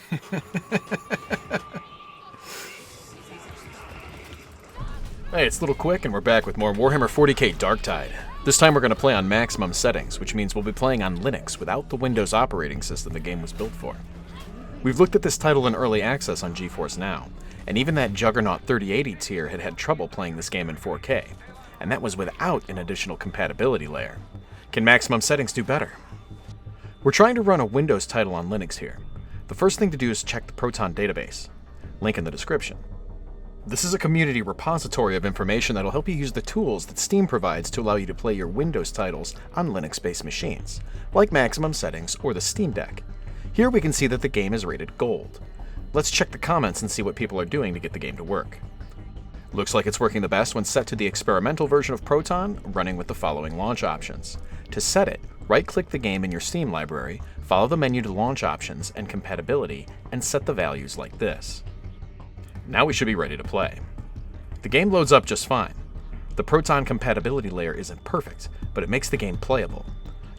Hey, it's Little Quick, and we're back with more Warhammer 40K Darktide. This time we're going to play on maximum settings, which means we'll be playing on Linux without the Windows operating system the game was built for. We've looked at this title in early access on GeForce NOW, and even that Juggernaut 3080 tier had trouble playing this game in 4K, and that was without an additional compatibility layer. Can maximum settings do better? We're trying to run a Windows title on Linux here. The first thing to do is check the Proton database. Link in the description. This is a community repository of information that'll help you use the tools that Steam provides to allow you to play your Windows titles on Linux-based machines, like maximum settings or the Steam Deck. Here we can see that the game is rated gold. Let's check the comments and see what people are doing to get the game to work. Looks like it's working the best when set to the experimental version of Proton, running with the following launch options. To set it, right-click the game in your Steam library, follow the menu to Launch Options and Compatibility, and set the values like this. Now we should be ready to play. The game loads up just fine. The Proton compatibility layer isn't perfect, but it makes the game playable.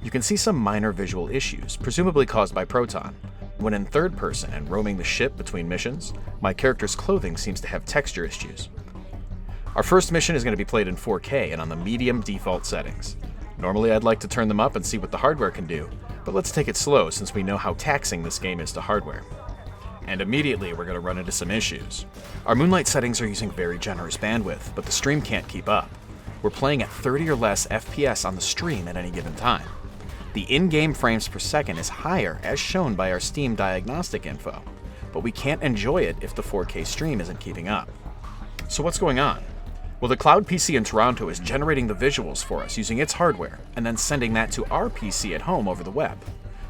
You can see some minor visual issues, presumably caused by Proton. When in third person and roaming the ship between missions, my character's clothing seems to have texture issues. Our first mission is going to be played in 4K and on the medium default settings. Normally I'd like to turn them up and see what the hardware can do, but let's take it slow since we know how taxing this game is to hardware. And immediately we're going to run into some issues. Our Moonlight settings are using very generous bandwidth, but the stream can't keep up. We're playing at 30 or less FPS on the stream at any given time. The in-game frames per second is higher as shown by our Steam diagnostic info, but we can't enjoy it if the 4K stream isn't keeping up. So what's going on? Well, the cloud PC in Toronto is generating the visuals for us using its hardware, and then sending that to our PC at home over the web.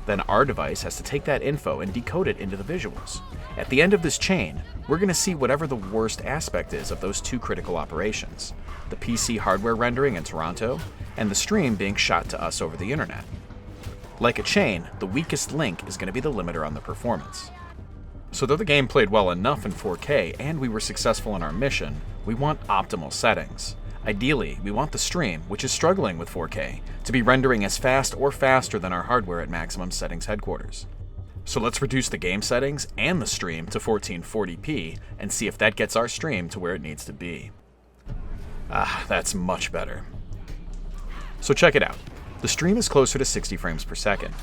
Then our device has to take that info and decode it into the visuals. At the end of this chain, we're going to see whatever the worst aspect is of those two critical operations, the PC hardware rendering in Toronto, and the stream being shot to us over the internet. Like a chain, the weakest link is going to be the limiter on the performance. So though the game played well enough in 4K and we were successful in our mission, we want optimal settings. Ideally, we want the stream, which is struggling with 4K, to be rendering as fast or faster than our hardware at maximum settings headquarters. So let's reduce the game settings and the stream to 1440p and see if that gets our stream to where it needs to be. That's much better. So check it out. The stream is closer to 60 frames per second.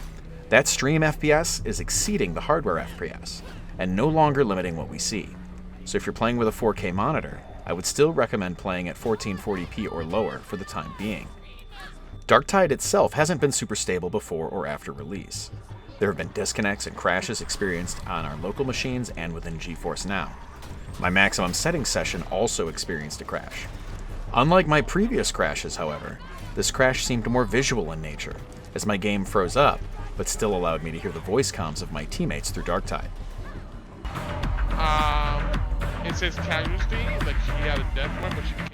That stream FPS is exceeding the hardware FPS, and no longer limiting what we see. So if you're playing with a 4K monitor, I would still recommend playing at 1440p or lower for the time being. Darktide itself hasn't been super stable before or after release. There have been disconnects and crashes experienced on our local machines and within GeForce NOW. My maximum settings session also experienced a crash. Unlike my previous crashes, however, this crash seemed more visual in nature, as my game froze up, but still allowed me to hear the voice comms of my teammates through Darktide. It says casualty, like she had a death one, but she can't.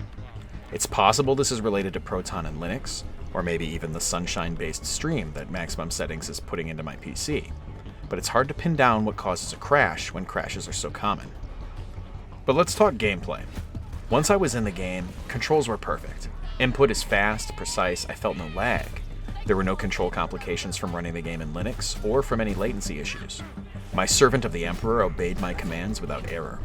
It's possible this is related to Proton and Linux, or maybe even the Sunshine-based stream that maximum settings is putting into my PC, but it's hard to pin down what causes a crash when crashes are so common. But let's talk gameplay. Once I was in the game, controls were perfect. Input is fast, precise, I felt no lag. There were no control complications from running the game in Linux, or from any latency issues. My servant of the Emperor obeyed my commands without error.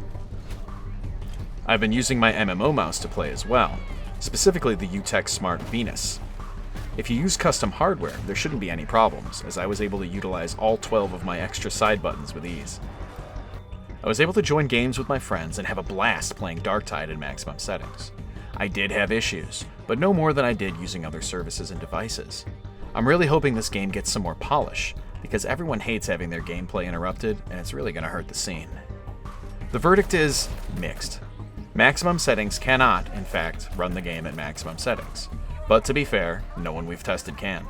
I've been using my MMO mouse to play as well, specifically the UTech Smart Venus. If you use custom hardware, there shouldn't be any problems, as I was able to utilize all 12 of my extra side buttons with ease. I was able to join games with my friends and have a blast playing Darktide in maximum settings. I did have issues, but no more than I did using other services and devices. I'm really hoping this game gets some more polish, because everyone hates having their gameplay interrupted, and it's really going to hurt the scene. The verdict is mixed. Maximum settings cannot, in fact, run the game at maximum settings. But to be fair, no one we've tested can.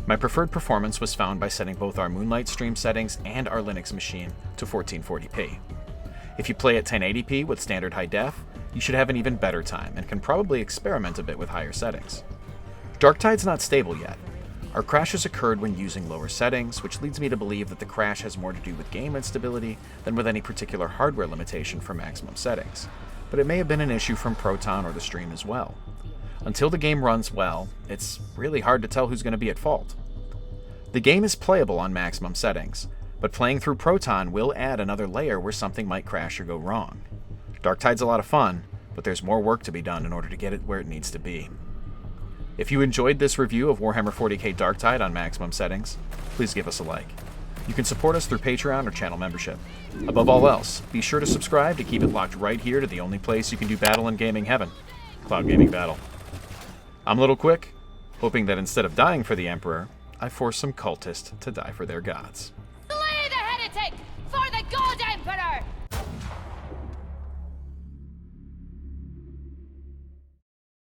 My preferred performance was found by setting both our Moonlight stream settings and our Linux machine to 1440p. If you play at 1080p with standard high def, you should have an even better time and can probably experiment a bit with higher settings. Darktide's not stable yet. Our crashes occurred when using lower settings, which leads me to believe that the crash has more to do with game instability than with any particular hardware limitation for maximum settings. But it may have been an issue from Proton or the stream as well. Until the game runs well, it's really hard to tell who's going to be at fault. The game is playable on maximum settings, But playing through Proton will add another layer where something might crash or go wrong. Darktide's a lot of fun, but there's more work to be done in order to get it where it needs to be. If you enjoyed this review of Warhammer 40K Darktide on maximum settings, please give us a like. You can support us through Patreon or channel membership. Above all else, be sure to subscribe to keep it locked right here to the only place you can do battle in gaming heaven, Cloud Gaming Battle. I'm Little Quick, hoping that instead of dying for the Emperor, I force some cultists to die for their gods.